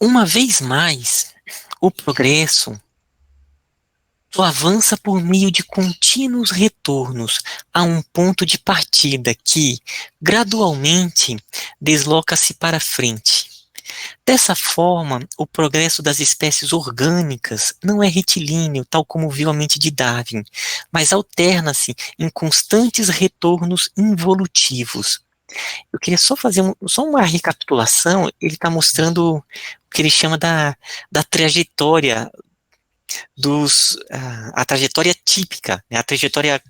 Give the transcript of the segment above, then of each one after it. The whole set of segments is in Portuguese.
Uma vez mais, o progresso só avança por meio de contínuos retornos a um ponto de partida que, gradualmente, desloca-se para frente. Dessa forma, o progresso das espécies orgânicas não é retilíneo, tal como viu a mente de Darwin, mas alterna-se em constantes retornos involutivos. Eu queria só fazer só uma recapitulação. Ele está mostrando o que ele chama da trajetória a trajetória típica, né, a trajetória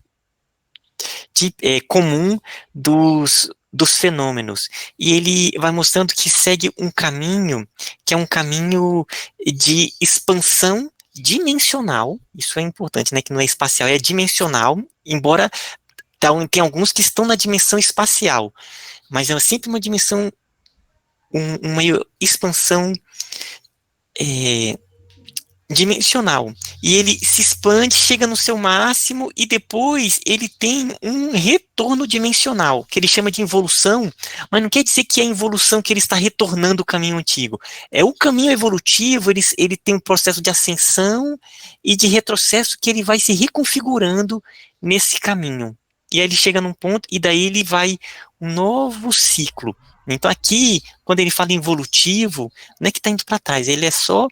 comum dos fenômenos. E ele vai mostrando que segue um caminho que é um caminho de expansão dimensional. Isso é importante, né? Que não é espacial, é dimensional, embora tem alguns que estão na dimensão espacial, mas é sempre uma dimensão, uma expansão é, dimensional. E ele se expande, chega no seu máximo e depois ele tem um retorno dimensional, que ele chama de involução, mas não quer dizer que é a involução que ele está retornando o caminho antigo. É o caminho evolutivo, ele tem um processo de ascensão e de retrocesso que ele vai se reconfigurando nesse caminho. E aí ele chega num ponto e daí ele vai um novo ciclo. Então aqui, quando ele fala involutivo, não é que está indo para trás, ele é só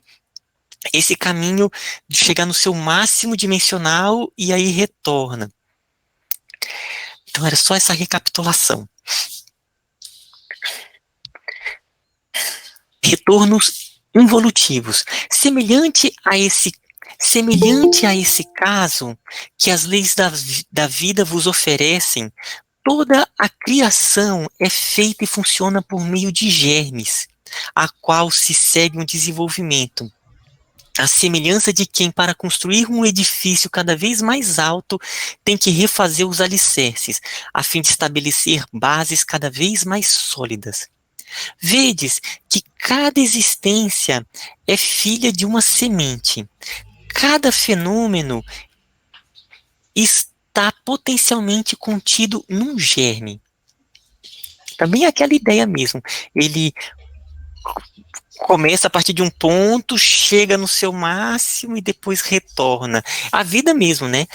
esse caminho de chegar no seu máximo dimensional e aí retorna. Então era só essa recapitulação. Retornos involutivos, semelhante a esse caso que as leis da vida vos oferecem. Toda a criação é feita e funciona por meio de germes, a qual se segue um desenvolvimento. A semelhança de quem, para construir um edifício cada vez mais alto, tem que refazer os alicerces, a fim de estabelecer bases cada vez mais sólidas. Vedes que cada existência é filha de uma semente. Cada fenômeno está potencialmente contido num germe. Também é aquela ideia mesmo. Ele começa a partir de um ponto, chega no seu máximo e depois retorna. A vida mesmo, né?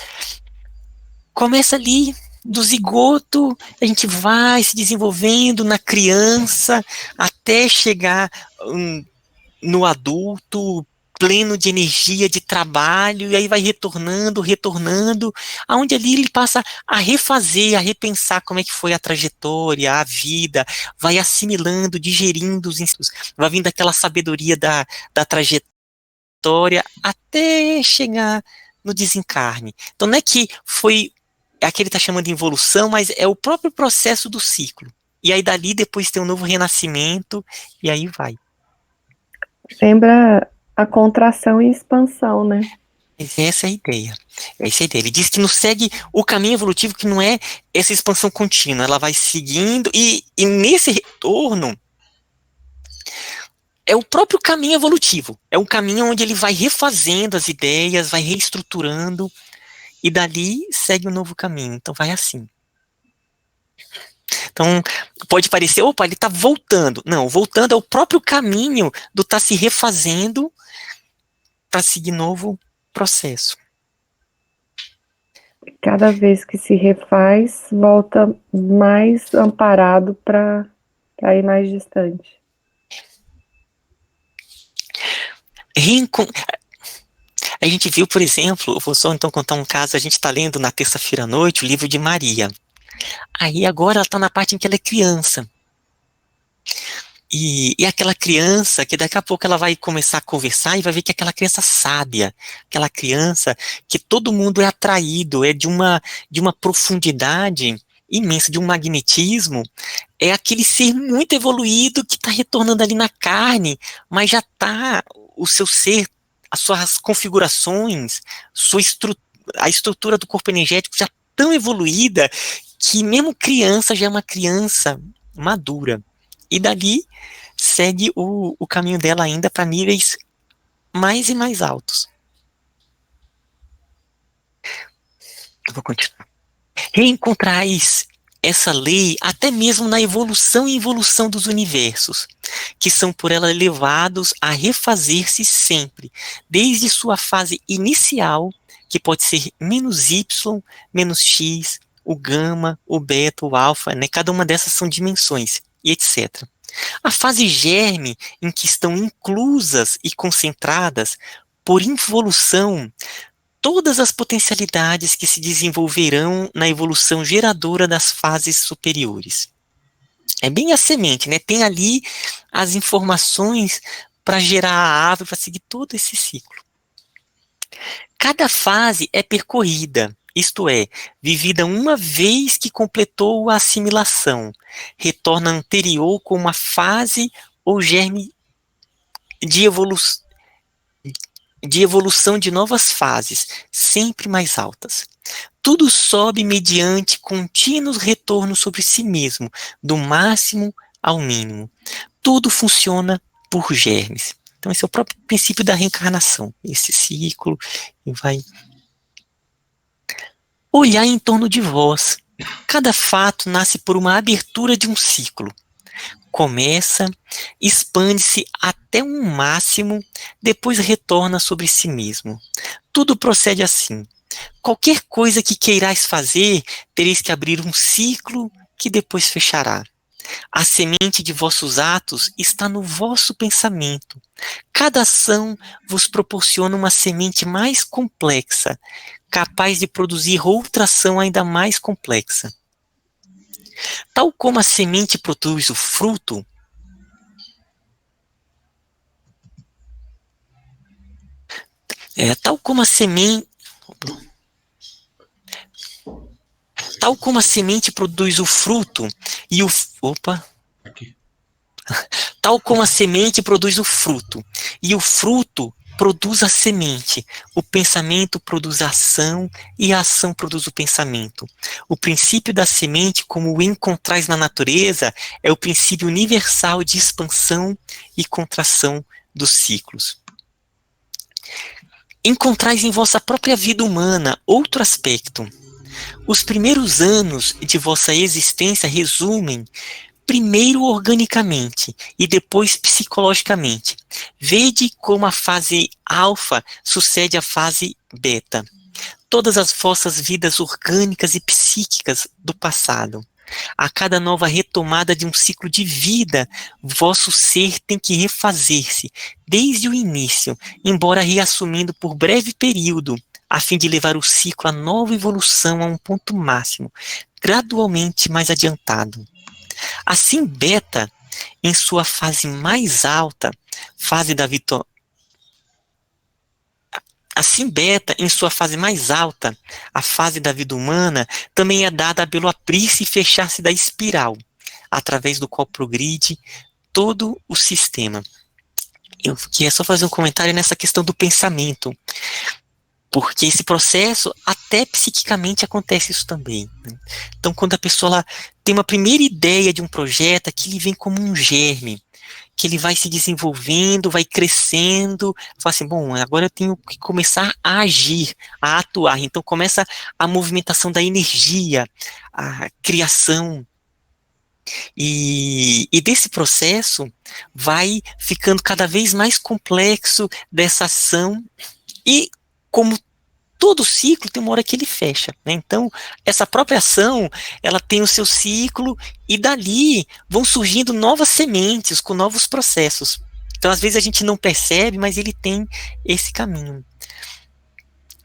Começa ali do zigoto, a gente vai se desenvolvendo na criança até chegar no adulto, pleno de energia, de trabalho, e aí vai retornando, aonde ali ele passa a refazer, a repensar como é que foi a trajetória, a vida, vai assimilando, digerindo os ensinos, vai vindo aquela sabedoria da trajetória até chegar no desencarne. Então não é que foi, é que ele está chamando de involução, mas é o próprio processo do ciclo. E aí dali depois tem um novo renascimento, e aí vai. Lembra a contração e expansão, né? Essa é a ideia. Essa é a ideia. Ele diz que nos segue o caminho evolutivo, que não é essa expansão contínua, ela vai seguindo, e nesse retorno é o próprio caminho evolutivo. É um caminho onde ele vai refazendo as ideias, vai reestruturando, e dali segue um novo caminho. Então vai assim. Então pode parecer, opa, ele está voltando. Não, voltando é o próprio caminho do estar se refazendo para seguir novo processo. Cada vez que se refaz, volta mais amparado para ir mais distante. Reencon A gente viu, por exemplo, eu vou só então contar um caso, a gente está lendo na terça-feira à noite o livro de Maria. Aí agora ela está na parte em que ela é criança. E aquela criança, que daqui a pouco ela vai começar a conversar e vai ver que aquela criança sábia, aquela criança que todo mundo é atraído, é de uma profundidade imensa, de um magnetismo, é aquele ser muito evoluído que está retornando ali na carne, mas já está, o seu ser, as suas configurações, a estrutura do corpo energético já tão evoluída que mesmo criança já é uma criança madura. E dali segue o caminho dela ainda para níveis mais e mais altos. Eu vou continuar. Reencontrais essa lei até mesmo na evolução e involução dos universos, que são por ela levados a refazer-se sempre, desde sua fase inicial, que pode ser menos y, menos x, o gama, o beta, o alfa, né? Cada uma dessas são dimensões, e etc. A fase germe, em que estão inclusas e concentradas, por involução, todas as potencialidades que se desenvolverão na evolução geradora das fases superiores. É bem a semente, né? Tem ali as informações para gerar a árvore, para seguir todo esse ciclo. Cada fase é percorrida, isto é, vivida uma vez que completou a assimilação, retorna anterior com uma fase ou germe de evolução de novas fases, sempre mais altas. Tudo sobe mediante contínuos retornos sobre si mesmo, do máximo ao mínimo. Tudo funciona por germes. Então, esse é o próprio princípio da reencarnação, esse ciclo, e vai olhar em torno de vós. Cada fato nasce por uma abertura de um ciclo. Começa, expande-se até um máximo, depois retorna sobre si mesmo. Tudo procede assim. Qualquer coisa que queirais fazer, tereis que abrir um ciclo que depois fechará. A semente de vossos atos está no vosso pensamento. Cada ação vos proporciona uma semente mais complexa, capaz de produzir outra ação ainda mais complexa. Tal como a semente produz o fruto, tal como a semente produz o fruto e o Aqui. tal como a semente produz o fruto e o fruto produz a semente, o pensamento produz a ação e a ação produz o pensamento. O princípio da semente, como o encontrais na natureza, é o princípio universal de expansão e contração dos ciclos. Encontrais em vossa própria vida humana outro aspecto. Os primeiros anos de vossa existência resumem primeiro organicamente e depois psicologicamente. Vede como a fase alfa sucede à fase beta. Todas as vossas vidas orgânicas e psíquicas do passado. A cada nova retomada de um ciclo de vida, vosso ser tem que refazer-se, desde o início, embora reassumindo por breve período, a fim de levar o ciclo à nova evolução a um ponto máximo, gradualmente mais adiantado. Assim, beta, em sua fase mais alta, fase da vitória. Assim, beta, em sua fase mais alta, a fase da vida humana, também é dada pelo abrir-se e fechar-se da espiral, através do qual progride todo o sistema. Eu queria só fazer um comentário nessa questão do pensamento, porque esse processo, até psiquicamente, acontece isso também, né? Então, quando a pessoa ela tem uma primeira ideia de um projeto, aquilo vem como um germe, que ele vai se desenvolvendo, vai crescendo, fala assim, bom, agora eu tenho que começar a agir, a atuar. Então começa a movimentação da energia, a criação. E desse processo vai ficando cada vez mais complexo dessa ação e como todo ciclo tem uma hora que ele fecha, né? Então, essa própria ação, ela tem o seu ciclo e dali vão surgindo novas sementes com novos processos. Então, às vezes a gente não percebe, mas ele tem esse caminho.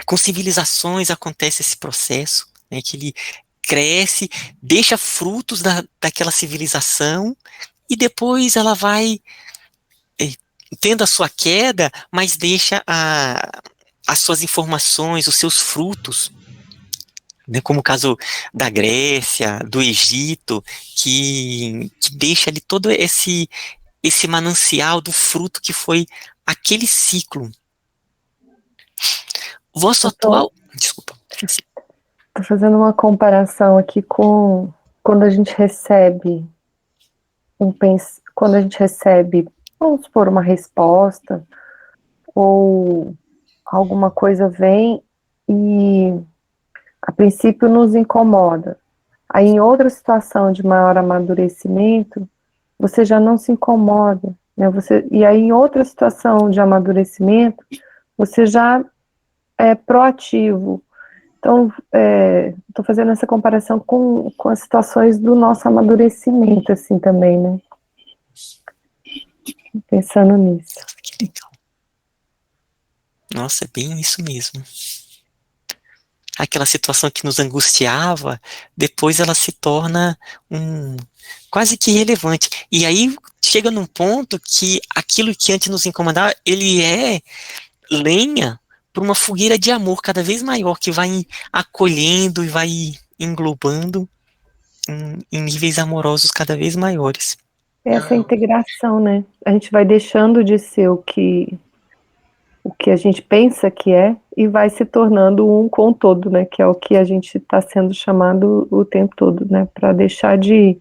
Com civilizações acontece esse processo, né, que ele cresce, deixa frutos daquela civilização e depois ela vai tendo a sua queda, mas deixa as suas informações, os seus frutos, né, como o caso da Grécia, do Egito, que deixa ali todo esse manancial do fruto que foi aquele ciclo. O vosso atual... Desculpa. Estou fazendo uma comparação aqui com quando a gente recebe quando a gente recebe, vamos supor, uma resposta, ou alguma coisa vem e a princípio nos incomoda. Aí, em outra situação de maior amadurecimento, você já não se incomoda, né? E aí, em outra situação de amadurecimento, você já é proativo. Então, estou fazendo essa comparação com as situações do nosso amadurecimento, assim, também, né? Pensando nisso. Que legal. Nossa, é bem isso mesmo. Aquela situação que nos angustiava, depois ela se torna quase que irrelevante. E aí chega num ponto que aquilo que antes nos incomodava, ele é lenha para uma fogueira de amor cada vez maior, que vai acolhendo e vai englobando em níveis amorosos cada vez maiores. Essa integração, né? A gente vai deixando de ser o que a gente pensa que é e vai se tornando um com o todo, né? Que é o que a gente está sendo chamado o tempo todo, né? Para deixar de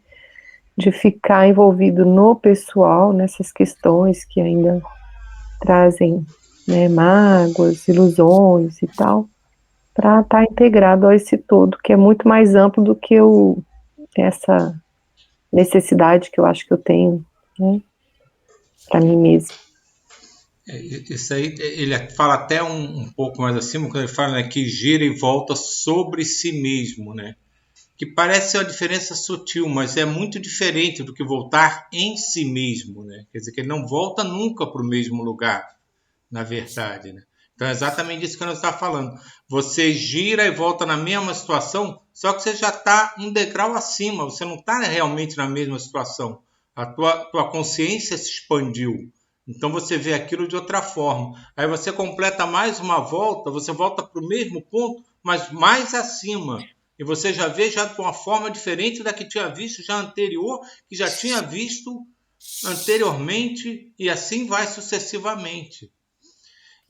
ficar envolvido no pessoal, nessas questões que ainda trazem, né, mágoas, ilusões e tal, para estar integrado a esse todo, que é muito mais amplo do que essa necessidade que eu acho que eu tenho, né, para mim mesmo. Isso aí, ele fala até um pouco mais acima, quando ele fala, né, que gira e volta sobre si mesmo, né? Que parece ser uma diferença sutil, mas é muito diferente do que voltar em si mesmo, né? Quer dizer, que ele não volta nunca para o mesmo lugar, na verdade, né? Então é exatamente isso que nós estamos falando. Você gira e volta na mesma situação, só que você já está um degrau acima, você não está realmente na mesma situação. A tua consciência se expandiu. Então você vê aquilo de outra forma. Aí você completa mais uma volta, você volta para o mesmo ponto, mas mais acima. E você já vê já de uma forma diferente da que tinha visto já anterior, que já tinha visto anteriormente, e assim vai sucessivamente.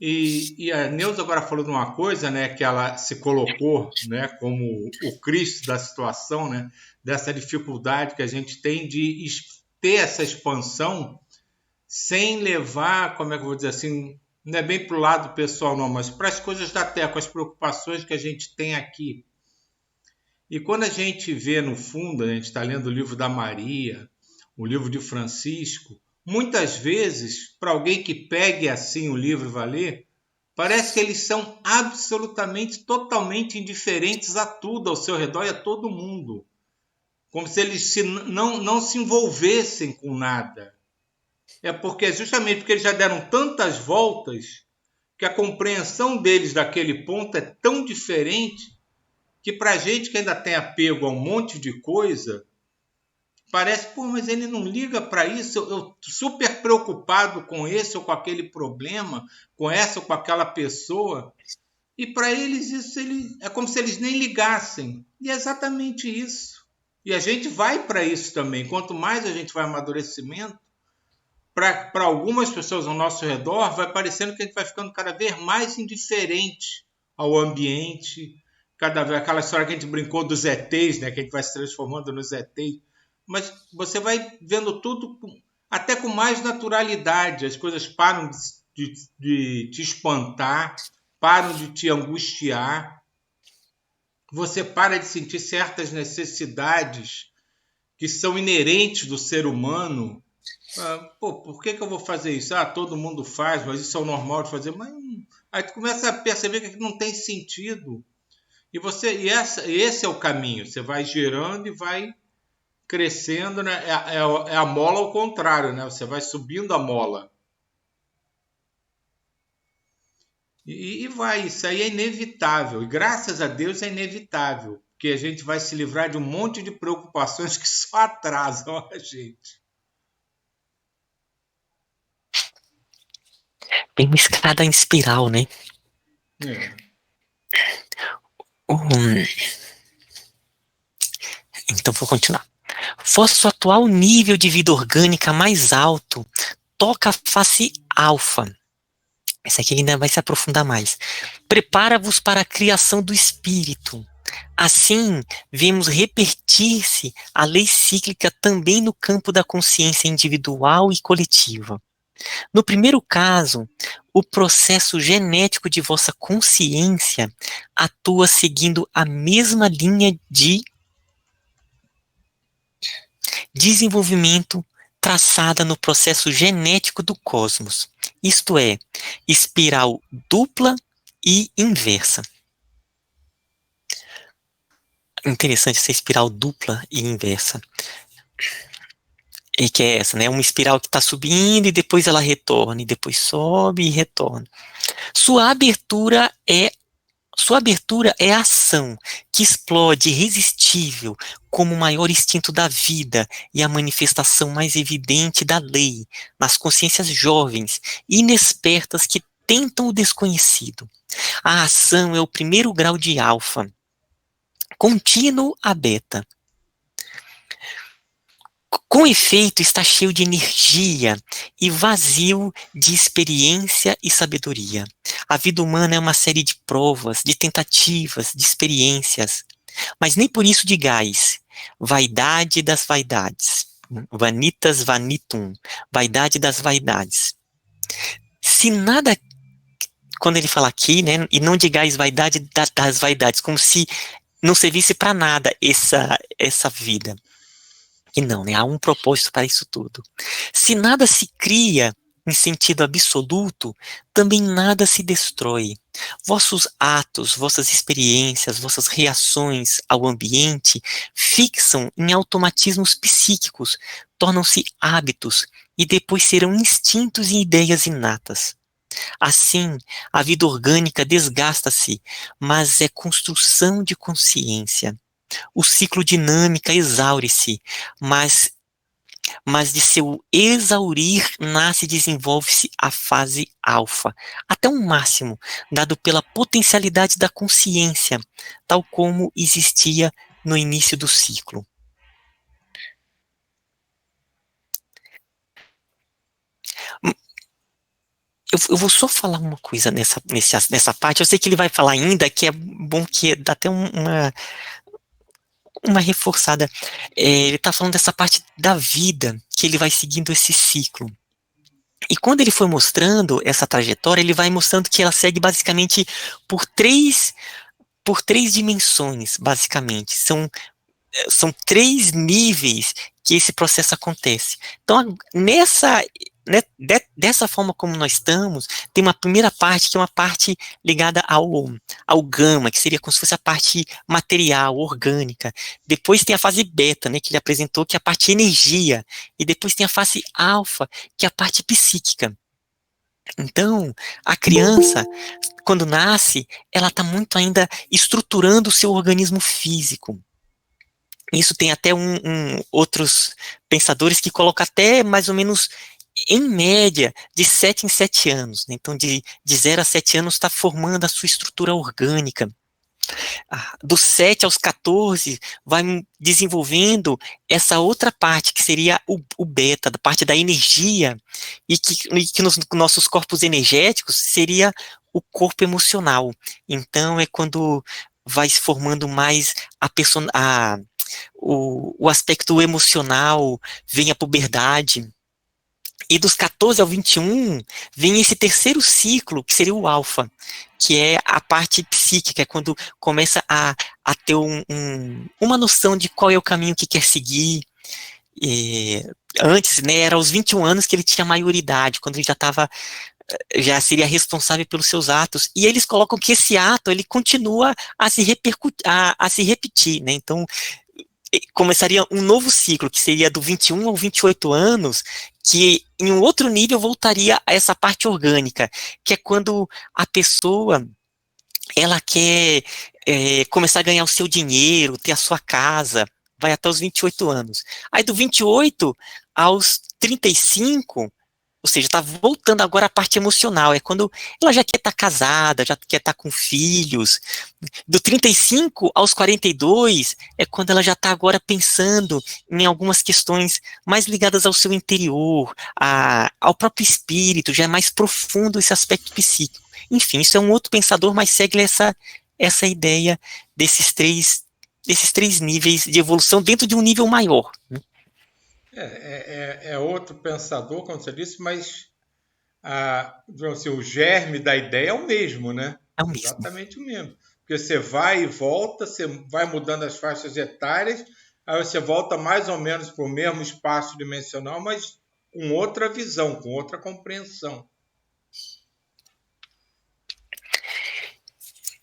E a Neuza agora falou de uma coisa, né, que ela se colocou, né, como o Cristo da situação, né, dessa dificuldade que a gente tem de ter essa expansão sem levar, como é que eu vou dizer assim, não é bem para o lado pessoal não, mas para as coisas da Terra, com as preocupações que a gente tem aqui. E quando a gente vê no fundo, a gente está lendo o livro da Maria, o livro de Francisco, muitas vezes, para alguém que pegue assim o livro e vai ler, parece que eles são absolutamente, totalmente indiferentes a tudo ao seu redor e a todo mundo. Como se eles não se envolvessem com nada. É justamente porque eles já deram tantas voltas que a compreensão deles daquele ponto é tão diferente que para a gente que ainda tem apego a um monte de coisa, parece, pô, mas ele não liga para isso, eu super preocupado com esse ou com aquele problema, com essa ou com aquela pessoa, e para eles isso é como se eles nem ligassem. E é exatamente isso. E a gente vai para isso também. Quanto mais a gente vai amadurecimento, para algumas pessoas ao nosso redor, vai parecendo que a gente vai ficando cada vez mais indiferente ao ambiente, cada vez aquela história que a gente brincou dos ETs, né, que a gente vai se transformando nos ETs, mas você vai vendo tudo até com mais naturalidade, as coisas param de te espantar, param de te angustiar, você para de sentir certas necessidades que são inerentes do ser humano. Pô, por que eu vou fazer isso? Todo mundo faz, mas isso é o normal de fazer. Mas aí tu começa a perceber que não tem sentido. Esse é o caminho. Você vai girando e vai crescendo, né? É a mola ao contrário, né? Você vai subindo a mola. E vai, isso aí é inevitável. E graças a Deus é inevitável. Porque a gente vai se livrar de um monte de preocupações que só atrasam a gente. Bem uma escada em espiral, né? Então vou continuar. Vosso atual nível de vida orgânica mais alto toca a face alfa. Essa aqui ainda vai se aprofundar mais. Prepara-vos para a criação do espírito. Assim, vemos repetir-se a lei cíclica também no campo da consciência individual e coletiva. No primeiro caso, o processo genético de vossa consciência atua seguindo a mesma linha de desenvolvimento traçada no processo genético do cosmos, isto é, espiral dupla e inversa. Interessante essa espiral dupla e inversa. E que é essa, né? Uma espiral que está subindo e depois ela retorna, e depois sobe e retorna. Sua abertura é a ação, que explode irresistível como o maior instinto da vida e a manifestação mais evidente da lei nas consciências jovens e inexpertas que tentam o desconhecido. A ação é o primeiro grau de alfa, contínuo a beta. Com efeito, está cheio de energia e vazio de experiência e sabedoria. A vida humana é uma série de provas, de tentativas, de experiências, mas nem por isso de gás. Vaidade das vaidades. Vanitas vanitum. Vaidade das vaidades. Se nada, quando ele fala aqui, né, e não de gás, vaidade das vaidades, como se não servisse para nada essa vida. E não, né? Há um propósito para isso tudo. Se nada se cria em sentido absoluto, também nada se destrói. Vossos atos, vossas experiências, vossas reações ao ambiente fixam em automatismos psíquicos, tornam-se hábitos e depois serão instintos e ideias inatas. Assim, a vida orgânica desgasta-se, mas é construção de consciência. O ciclo dinâmica exaure-se, mas de seu exaurir nasce e desenvolve-se a fase alfa, até um máximo, dado pela potencialidade da consciência, tal como existia no início do ciclo. Eu vou só falar uma coisa nessa parte. Eu sei que ele vai falar ainda, que é bom que dá até uma reforçada. Ele está falando dessa parte da vida, que ele vai seguindo esse ciclo. E quando ele foi mostrando essa trajetória, ele vai mostrando que ela segue basicamente por três dimensões, basicamente. São 3 níveis que esse processo acontece. Então, dessa forma como nós estamos, tem uma primeira parte que é uma parte ligada ao gama, que seria como se fosse a parte material, orgânica. Depois tem a fase beta, né, que ele apresentou, que é a parte energia. E depois tem a fase alfa, que é a parte psíquica. Então, a criança, quando nasce, ela está muito ainda estruturando o seu organismo físico. Isso tem até outros pensadores que colocam até mais ou menos, em média, de 7 em 7 anos. Né? Então, de 0 a 7 anos está formando a sua estrutura orgânica. Dos 7 aos 14, vai desenvolvendo essa outra parte, que seria o beta, da parte da energia, e que nos nossos corpos energéticos seria o corpo emocional. Então, é quando vai se formando mais o aspecto emocional, vem a puberdade. E dos 14 ao 21, vem esse terceiro ciclo, que seria o alfa, que é a parte psíquica, é quando começa a ter uma noção de qual é o caminho que quer seguir. Antes, né, era aos 21 anos que ele tinha maioridade, quando ele já seria responsável pelos seus atos, e eles colocam que esse ato, ele continua a se repetir, né, então começaria um novo ciclo, que seria do 21 ao 28 anos, que em um outro nível voltaria a essa parte orgânica, que é quando a pessoa, ela quer começar a ganhar o seu dinheiro, ter a sua casa, vai até os 28 anos. Aí do 28 aos 35, ou seja, está voltando agora a parte emocional, é quando ela já quer estar casada, já quer estar com filhos. Do 35 aos 42 é quando ela já está agora pensando em algumas questões mais ligadas ao seu interior, ao próprio espírito, já é mais profundo esse aspecto psíquico. Enfim, isso é um outro pensador, mas segue essa ideia desses três níveis de evolução dentro de um nível maior, né? É outro pensador, como você disse, mas assim, o germe da ideia é o mesmo, né? É o mesmo. Exatamente o mesmo. Porque você vai e volta, você vai mudando as faixas etárias, aí você volta mais ou menos para o mesmo espaço dimensional, mas com outra visão, com outra compreensão.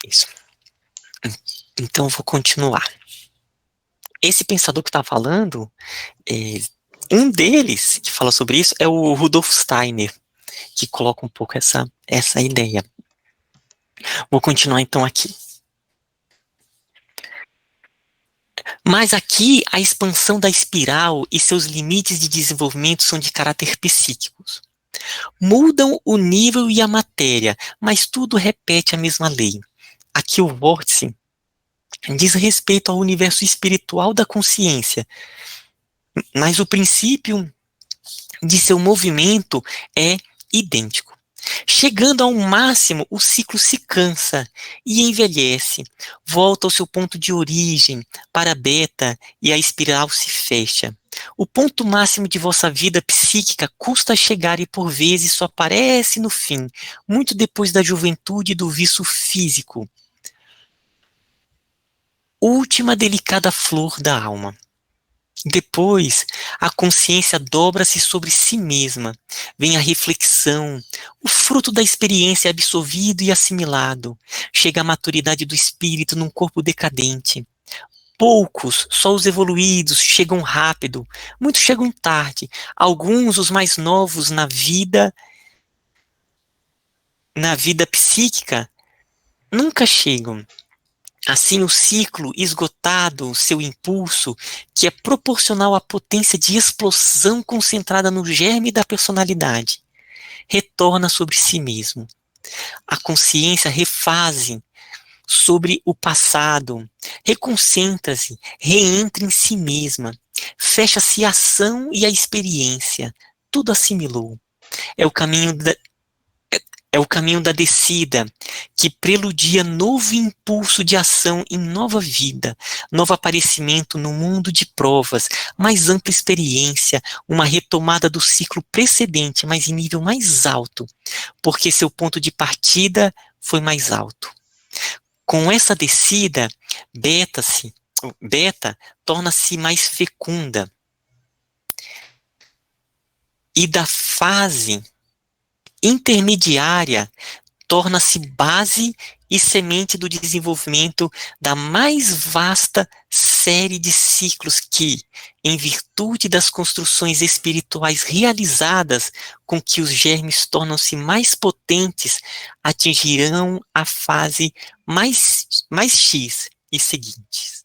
Isso. Então, eu vou continuar. Esse pensador que está falando, um deles que fala sobre isso é o Rudolf Steiner, que coloca um pouco essa ideia. Vou continuar então aqui. Mas aqui a expansão da espiral e seus limites de desenvolvimento são de caráter psíquicos. Mudam o nível e a matéria, mas tudo repete a mesma lei. Aqui o vórtice diz respeito ao universo espiritual da consciência, mas o princípio de seu movimento é idêntico. Chegando ao máximo, o ciclo se cansa e envelhece, volta ao seu ponto de origem, para beta, e a espiral se fecha. O ponto máximo de vossa vida psíquica custa a chegar e por vezes só aparece no fim, muito depois da juventude e do vício físico. Última delicada flor da alma. Depois, a consciência dobra-se sobre si mesma, vem a reflexão, o fruto da experiência é absorvido e assimilado, chega a maturidade do espírito num corpo decadente. Poucos, só os evoluídos, chegam rápido, muitos chegam tarde, alguns, os mais novos na vida psíquica, nunca chegam. Assim, o ciclo, esgotado seu impulso, que é proporcional à potência de explosão concentrada no germe da personalidade, retorna sobre si mesmo. A consciência refaze sobre o passado, reconcentra-se, reentra em si mesma, fecha-se a ação e a experiência, tudo assimilou. É o caminho da descida, que preludia novo impulso de ação em nova vida, novo aparecimento no mundo de provas, mais ampla experiência, uma retomada do ciclo precedente, mas em nível mais alto, porque seu ponto de partida foi mais alto. Com essa descida, beta torna-se mais fecunda, e da fase intermediária torna-se base e semente do desenvolvimento da mais vasta série de ciclos que, em virtude das construções espirituais realizadas com que os germes tornam-se mais potentes, atingirão a fase mais X e seguintes.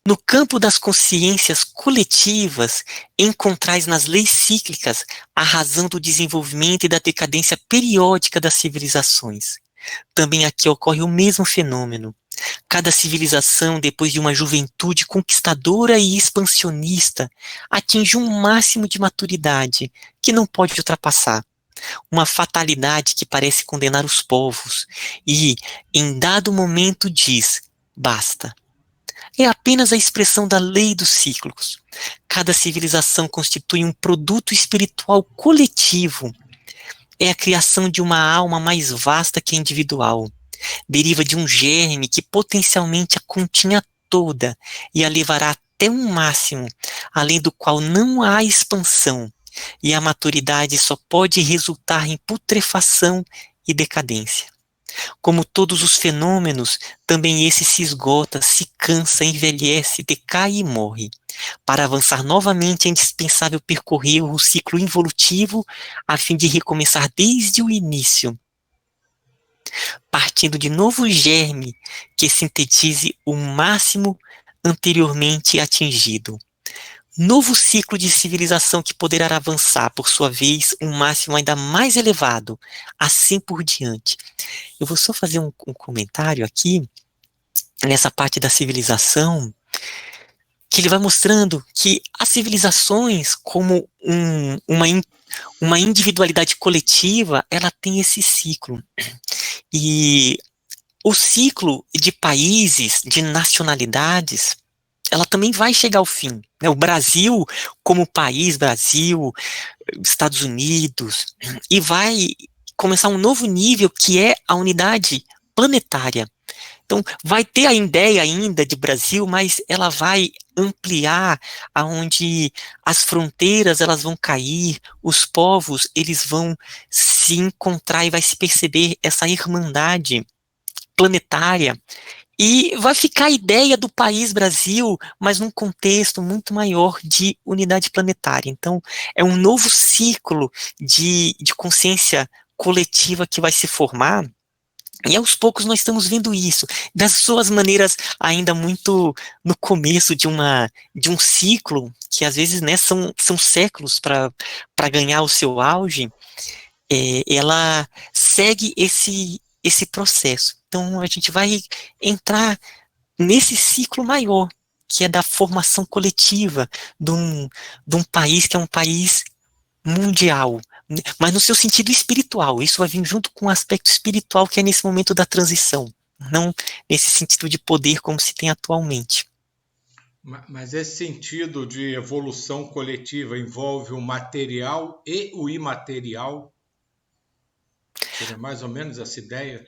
No campo das consciências coletivas, encontrais nas leis cíclicas a razão do desenvolvimento e da decadência periódica das civilizações. Também aqui ocorre o mesmo fenômeno. Cada civilização, depois de uma juventude conquistadora e expansionista, atinge um máximo de maturidade que não pode ultrapassar. Uma fatalidade que parece condenar os povos e, em dado momento, diz: basta. É apenas a expressão da lei dos ciclos. Cada civilização constitui um produto espiritual coletivo. É a criação de uma alma mais vasta que a individual. Deriva de um germe que potencialmente a continha toda e a levará até um máximo, além do qual não há expansão, e a maturidade só pode resultar em putrefação e decadência. Como todos os fenômenos, também esse se esgota, se cansa, envelhece, decai e morre. Para avançar novamente é indispensável percorrer o ciclo involutivo a fim de recomeçar desde o início, partindo de novo germe que sintetize o máximo anteriormente atingido. Novo ciclo de civilização que poderá avançar, por sua vez, um máximo ainda mais elevado, assim por diante. Eu vou só fazer um comentário aqui, nessa parte da civilização, que ele vai mostrando que as civilizações, como uma individualidade coletiva, ela tem esse ciclo. E o ciclo de países, de nacionalidades, ela também vai chegar ao fim. Né? O Brasil, como país, Brasil, Estados Unidos, e vai começar um novo nível que é a unidade planetária. Então, vai ter a ideia ainda de Brasil, mas ela vai ampliar aonde as fronteiras elas vão cair, os povos eles vão se encontrar e vai se perceber essa irmandade planetária. E vai ficar a ideia do país Brasil, mas num contexto muito maior de unidade planetária. Então, é um novo ciclo de consciência coletiva que vai se formar, e aos poucos nós estamos vendo isso, das suas maneiras ainda muito no começo de um ciclo, que às vezes, né, são séculos para ganhar o seu auge, ela segue esse processo. Então, a gente vai entrar nesse ciclo maior, que é da formação coletiva de um país que é um país mundial, mas no seu sentido espiritual. Isso vai vir junto com o aspecto espiritual que é nesse momento da transição, não nesse sentido de poder como se tem atualmente. Mas esse sentido de evolução coletiva envolve o material e o imaterial? Seria mais ou menos essa ideia?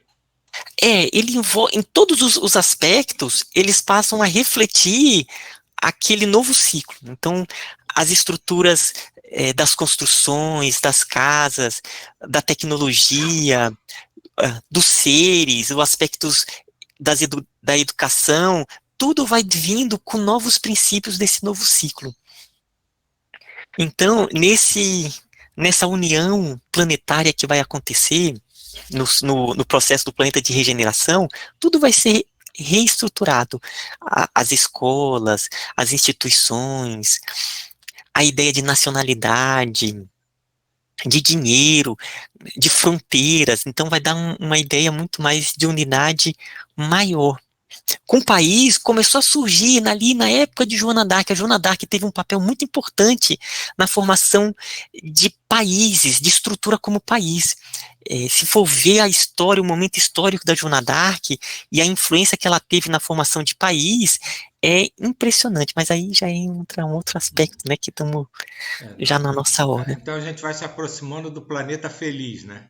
Ele envolve, em todos os aspectos, eles passam a refletir aquele novo ciclo. Então, as estruturas das construções, das casas, da tecnologia, dos seres, os aspectos da educação, tudo vai vindo com novos princípios desse novo ciclo. Então, nessa união planetária que vai acontecer, no processo do planeta de regeneração, tudo vai ser reestruturado. As escolas, as instituições, a ideia de nacionalidade, de dinheiro, de fronteiras. Então vai dar uma ideia muito mais de unidade maior. Com o país, começou a surgir ali na época de Joana d'Arc. A Joana d'Arc teve um papel muito importante na formação de países, de estrutura como país. Se for ver a história, o momento histórico da Joana d'Arc e a influência que ela teve na formação de país, é impressionante, mas aí já entra um outro aspecto, né, que estamos já na nossa hora. Então a gente vai se aproximando do planeta feliz, né?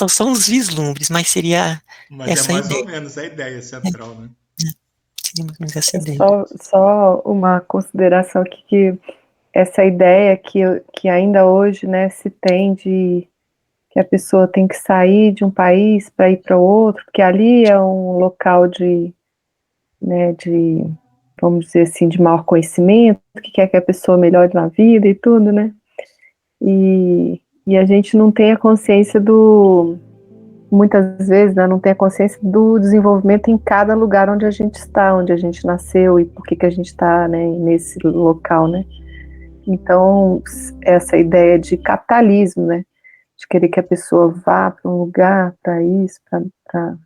São os vislumbres, mas seria essa mais ideia. ou menos a ideia central, né? Seria mais ou menos essa ideia. Só uma consideração aqui, que essa ideia que ainda hoje, né, se tem de que a pessoa tem que sair de um país para ir para outro, porque ali é um local né, vamos dizer assim, de maior conhecimento, que quer que a pessoa melhore na vida e tudo, né? E a gente não tem a consciência muitas vezes, né, não tem a consciência do desenvolvimento em cada lugar onde a gente está, onde a gente nasceu e por que a gente está, né, nesse local, né? Então, essa ideia de capitalismo, né, de querer que a pessoa vá para um lugar, para isso, para...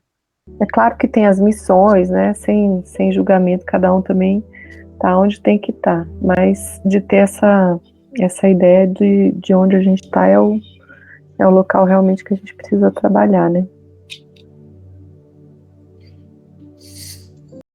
É claro que tem as missões, né, sem julgamento, cada um também está onde tem que estar, mas de ter essa ideia de onde a gente está é o local realmente que a gente precisa trabalhar, né?